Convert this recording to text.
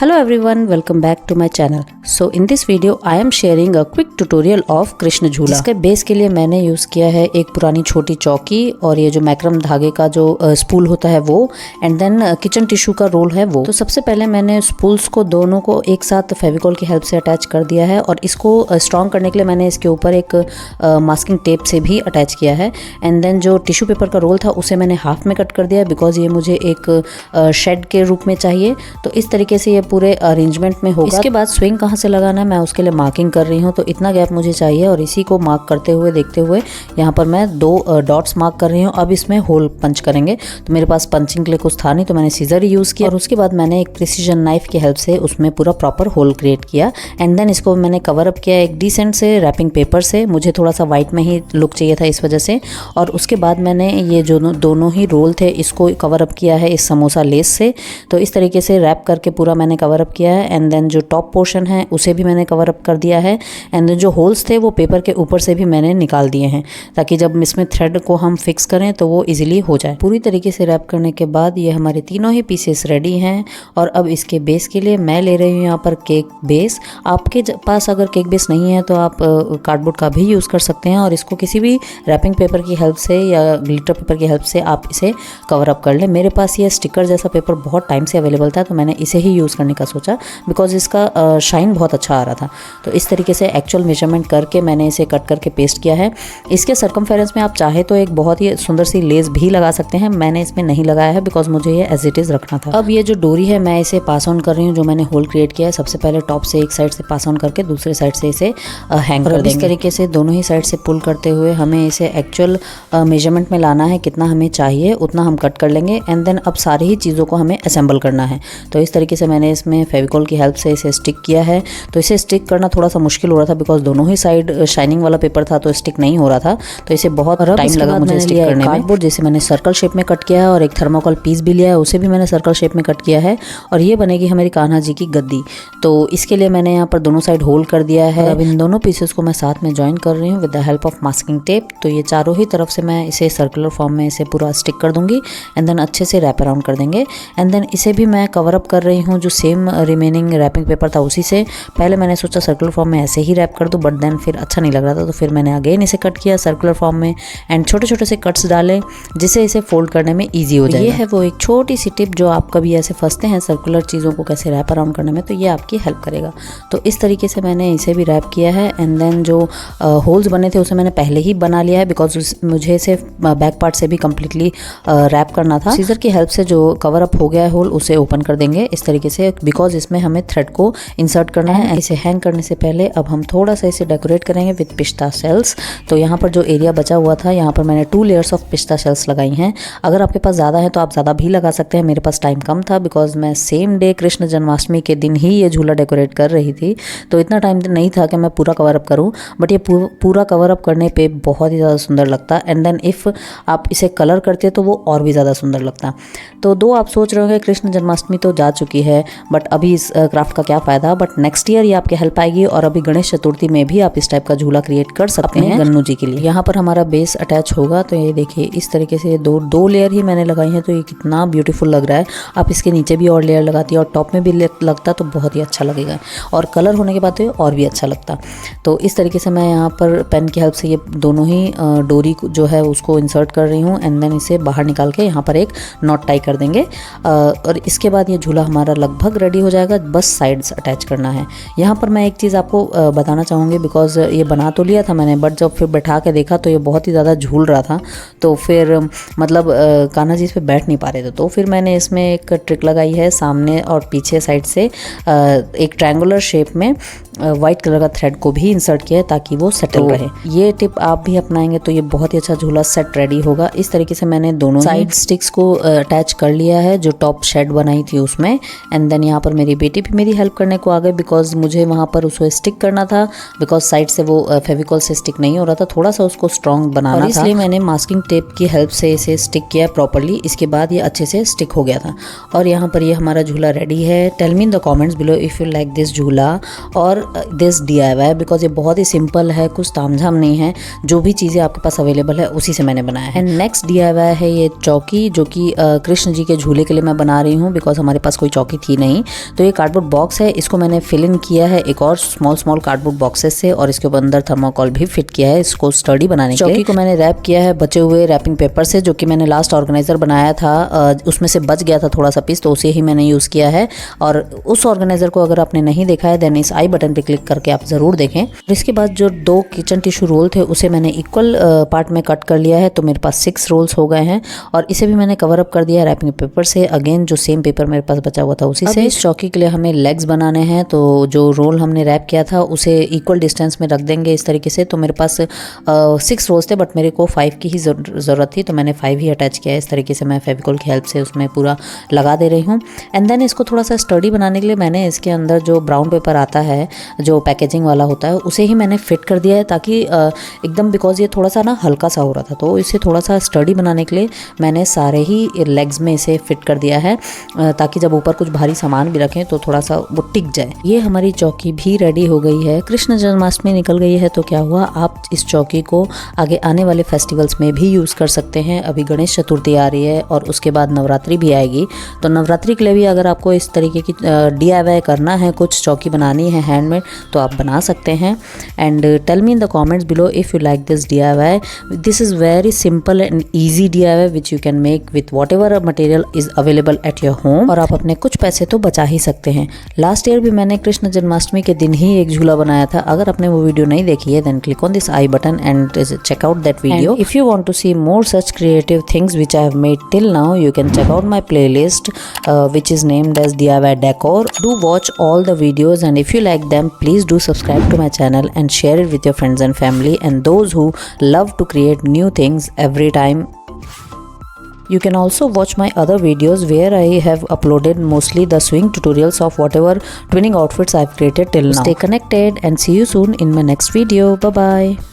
Hello everyone, welcome back to my channel. So in this video I am sharing a quick tutorial of Krishna झूला। इसके base के लिए मैंने use किया है एक पुरानी छोटी चौकी और ये जो मैक्रम धागे का जो स्पूल होता है वो, एंड देन किचन टिश्यू का रोल है वो। तो सबसे पहले मैंने स्पूल्स को दोनों को एक साथ फेविकॉल की हेल्प से अटैच कर दिया है और इसको स्ट्रॉन्ग करने के लिए मैंने इसके ऊपर एक मास्किंग टेप से भी अटैच किया है। एंड देन जो टिश्यू पेपर का रोल था उसे मैंने हाफ में कट कर दिया बिकॉज ये मुझे एक शेड के रूप में चाहिए। तो इस तरीके से ये पूरे अरेंजमेंट में होगा। इसके बाद स्विंग कहाँ से लगाना है मैं उसके लिए मार्किंग कर रही हूँ। तो इतना गैप मुझे चाहिए और इसी को मार्क करते हुए देखते हुए यहाँ पर मैं 2 डॉट्स मार्क कर रही हूँ। अब इसमें होल पंच करेंगे। तो मेरे पास पंचिंग के लिए कुछ था नहीं तो मैंने सीजर यूज़ किया और उसके बाद मैंने एक प्रिसीजन नाइफ की हेल्प से उसमें पूरा प्रॉपर होल क्रिएट किया। एंड देन इसको मैंने कवर अप किया एक डिसेंट से रैपिंग पेपर से। मुझे थोड़ा सा वाइट में ही लुक चाहिए था इस वजह से। और उसके बाद मैंने ये जो दोनों ही रोल थे इसको कवर अप किया है इस समोसा लेस से। तो इस तरीके से रैप करके पूरा मैंने कवर अप किया है। एंड देन जो टॉप पोर्शन है उसे भी मैंने कवर अप कर दिया है। एंड देन जो होल्स थे वो पेपर के ऊपर से भी मैंने निकाल दिए हैं ताकि जब इसमें थ्रेड को हम फिक्स करें तो वो इजीली हो जाए। पूरी तरीके से रैप करने के बाद ये हमारे तीनों ही पीसेस रेडी हैं। और अब इसके बेस के लिए मैं ले रही हूँ यहाँ पर केक बेस। आपके पास अगर केक बेस नहीं है तो आप कार्डबोर्ड का भी यूज़ कर सकते हैं और इसको किसी भी रैपिंग पेपर की हेल्प से या ग्लिटर पेपर की हेल्प से आप इसे कवर अप कर लें। मेरे पास ये स्टिकर जैसा पेपर बहुत टाइम से अवेलेबल था तो मैंने इसे ही यूज़ करने का सोचा बिकॉज इसका शाइन बहुत अच्छा आ रहा था। तो इस तरीके से एक्चुअल मेजरमेंट करके मैंने इसे कट करके पेस्ट किया है। इसके सर्कमफेरेंस में आप चाहे तो एक बहुत ही सुंदर सी लेस भी लगा सकते हैं। मैंने इसमें नहीं लगाया है बिकॉज मुझे ये एज इट इज़ रखना था। अब ये जो डोरी है मैं इसे पास ऑन कर रही हूँ जो मैंने होल क्रिएट किया है। सबसे पहले टॉप से एक साइड से पास ऑन करके दूसरे साइड से इसे हैंग कर देंगे। इस तरीके से दोनों ही साइड से पुल करते हुए हमें इसे एक्चुअल मेजरमेंट में लाना है। कितना हमें चाहिए उतना हम कट कर लेंगे। एंड देन अब सारी ही चीज़ों को हमें असेंबल करना है। तो इस तरीके से मैंने इसमें फेविकॉल की हेल्प से इसे स्टिक किया है। तो इसे स्टिक करना थोड़ा सा मुश्किल हो रहा था बिकॉज दोनों ही साइड शाइनिंग वाला पेपर था तो स्टिक नहीं हो रहा था। तो इसे बहुत टाइम लगा मुझे स्टिक करने में। कार्डबोर्ड जिसे मैंने सर्कल शेप में कट किया है और एक थर्मोकोल पीस भी लिया है उसे भी मैंने सर्कल शेप में कट किया है। और ये बनेगी हमारी कान्हा जी की गद्दी। तो इसके लिए मैंने यहाँ पर दोनों साइड होल कर दिया है। अब इन दोनों पीसेस को मैं साथ में ज्वाइन कर रही हूँ with the help of masking tape. तो ये चारों ही तरफ से मैं इसे सर्कुलर फॉर्म में इसे पूरा स्टिक कर दूंगी एंड देन अच्छे से रैप अराउंड कर देंगे। एंड देन इसे भी मैं कवर अप कर रही हूँ जो सेम रिमेनिंग रैपिंग पेपर था उसी से। पहले मैंने सोचा सर्कुलर फॉर्म में ऐसे ही रैप कर दूं बट देन फिर अच्छा नहीं लग रहा था तो फिर मैंने अगेन इसे कट किया सर्कुलर फॉर्म में एंड छोटे छोटे से कट्स डाले जिससे इसे फोल्ड करने में ईजी हो जाए। ये है वो एक छोटी सी टिप जो आप कभी ऐसे फंसते हैं सर्कुलर चीज़ों को कैसे रैप अराउंड करने में तो ये आपकी हेल्प करेगा। तो इस तरीके से मैंने इसे भी रैप किया है। एंड देन जो होल्स बने थे उसे मैंने पहले ही बना लिया है बिकॉज मुझे इसे बैक पार्ट से भी कम्प्लीटली रैप करना था। सीजर की हेल्प से जो कवर अप हो गया है होल उसे ओपन कर देंगे इस तरीके से बिकॉज इसमें हमें थ्रेड को इंसर्ट करना है। इसे हैंग करने से पहले अब हम थोड़ा सा इसे डेकोरेट करेंगे विद पिस्ता शेल्स। तो यहाँ पर जो एरिया बचा हुआ था यहाँ पर मैंने 2 लेयर्स ऑफ पिस्ता शेल्स लगाई हैं। अगर आपके पास ज़्यादा है तो आप ज़्यादा भी लगा सकते हैं। मेरे पास टाइम कम था बिकॉज मैं सेम डे कृष्ण जन्माष्टमी के दिन ही ये झूला डेकोरेट कर रही थी तो इतना टाइम नहीं था कि मैं पूरा कवर अप करूँ। बट ये पूरा कवर अप करने पे बहुत ही ज़्यादा सुंदर लगता। एंड देन इफ़ आप इसे कलर करते तो वो और भी ज़्यादा सुंदर लगता। तो दो आप सोच रहे होंगे कृष्ण जन्माष्टमी तो जा चुकी है बट अभी इस क्राफ्ट का क्या फ़ायदा। बट नेक्स्ट ईयर ये आपके हेल्प आएगी और अभी गणेश चतुर्थी में भी आप इस टाइप का झूला क्रिएट कर सकते हैं गन्नू जी के लिए। यहाँ पर हमारा बेस अटैच होगा तो ये देखिए इस तरीके से दो लेयर ही मैंने लगाई हैं तो ये कितना ब्यूटीफुल लग रहा है। आप इसके नीचे भी और लेयर लगाती है और टॉप में भी लगता तो बहुत ही अच्छा लगेगा और कलर होने के बाद तो और भी अच्छा लगता। तो इस तरीके से मैं यहाँ पर पेन की हेल्प से ये दोनों ही डोरी जो है उसको इंसर्ट कर रही हूँ एंड देन इसे बाहर निकाल के यहाँ पर एक नॉट टाई कर देंगे। और इसके बाद ये झूला हमारा लगभग रेडी हो जाएगा। बस साइड्स अटैच करना है। यहाँ पर मैं एक चीज़ आपको बताना चाहूँगी बिकॉज ये बना तो लिया था मैंने बट जब फिर बैठा के देखा तो ये बहुत ही ज़्यादा झूल रहा था। तो फिर मतलब कान्हा जी इस पे बैठ नहीं पा रहे थे तो फिर मैंने इसमें एक ट्रिक लगाई है। सामने और पीछे साइड से एक ट्रायंगुलर शेप में वाइट कलर का थ्रेड को भी इंसर्ट किया है ताकि वो सेटल रहे। ये टिप आप भी अपनाएंगे तो ये बहुत ही अच्छा झूला सेट रेडी होगा। इस तरीके से मैंने दोनों साइड स्टिक्स को अटैच कर लिया है जो टॉप शेड बनाई थी उसमें। एंड देन यहाँ पर मेरी बेटी भी मेरी हेल्प करने को आ गई बिकॉज मुझे वहाँ पर उसको स्टिक करना था बिकॉज साइड से वो फेविकॉल से स्टिक नहीं हो रहा था। थोड़ा सा उसको स्ट्रॉन्ग बनाना था इसलिए मैंने मास्किंग टेप की हेल्प से इसे स्टिक किया प्रॉपरली। इसके बाद ये अच्छे से स्टिक हो गया था और यहाँ पर ये हमारा झूला रेडी है। Tell me in the comments below if you like this झूला और दिस DIY बिकॉज ये बहुत ही सिंपल है, कुछ तामझाम नहीं है। जो भी चीज़ें आपके पास अवेलेबल है उसी से मैंने बनाया है। एंड नेक्स्ट DIY है ये चौकी जो कि कृष्ण जी के झूले के लिए मैं बना रही हूँ बिकॉज हमारे पास कोई चौकी थी नहीं। तो ये कार्डबोर्ड बॉक्स है, इसको मैंने फिल इन किया है एक और स्मॉल कार्डबोर्ड बॉक्सेस से और इसके ऊपर अंदर थर्माकोल भी फिट किया है इसको स्टडी बनाने के लिए। चौकी को मैंने रैप किया है बचे हुए रैपिंग पेपर से, जो कि मैंने लास्ट ऑर्गेनाइजर बनाया था उसमें से बच गया था थोड़ा सा पीस, तो उसे ही मैंने यूज़ किया है। और उस ऑर्गेनाइजर को अगर आपने नहीं देखा है देन इस आई बटन पे क्लिक करके आप ज़रूर देखें। इसके बाद जो 2 किचन टिश्यू रोल थे उसे मैंने इक्वल पार्ट में कट कर लिया है, तो मेरे पास 6 रोल्स हो गए हैं और इसे भी मैंने कवर अप कर दिया रैपिंग पेपर से। अगेन जो सेम पेपर मेरे पास बचा हुआ था उसी से। इस चौकी के लिए हमें लेग्स बनाने हैं, तो जो रोल हमने रैप किया था उसे इक्वल डिस्टेंस में रख देंगे इस तरीके से। तो मेरे पास 6 रोल्स थे बट मेरे को 5 की ही ज़रूरत थी, तो मैंने 5 ही अटैच किया है। इस तरीके से मैं फेविकोल की हेल्प से उसमें पूरा लगा दे रही हूँ। एंड देन इसको थोड़ा सा स्टडी बनाने के लिए मैंने इसके अंदर जो ब्राउन पेपर आता है जो पैकेजिंग वाला होता है उसे ही मैंने फिट कर दिया है, ताकि एकदम बिकॉज ये थोड़ा सा ना हल्का सा हो रहा था, तो इसे थोड़ा सा स्टडी बनाने के लिए मैंने सारे ही लेग्स में इसे फिट कर दिया है, ताकि जब ऊपर कुछ भारी सामान भी रखें तो थोड़ा सा वो टिक जाए। ये हमारी चौकी भी रेडी हो गई है। कृष्ण जन्माष्टमी निकल गई है तो क्या हुआ, आप इस चौकी को आगे आने वाले फेस्टिवल्स में भी यूज़ कर सकते हैं। अभी गणेश चतुर्थी आ रही है और उसके बाद नवरात्रि भी आएगी, तो नवरात्रि के लिए भी अगर आपको इस तरीके की DIY करना है, कुछ चौकी बनानी है हैंडमेड, तो आप बना सकते हैं। And tell me in the comments below if you like this DIY। This is very simple and easy DIY which you can make with whatever material is available at your home, और आप अपने कुछ पैसे तो बचा ही सकते हैं। Last year भी मैंने कृष्ण जन्माष्टमी के दिन ही एक झूला बनाया था। अगर आपने वो वीडियो नहीं देखी है then click on this I button and check out that video. And if you want to see more such creative things which I have made till now, you can check out my playlist which is named as DIY Decor. Do watch all the videos, and if you like them, please do subscribe to my channel and share it with your friends and family and those who love to create new things every time. You can also watch my other videos where I have uploaded mostly the sewing tutorials of whatever twinning outfits I've created till now. Stay connected and see you soon in my next video. Bye bye.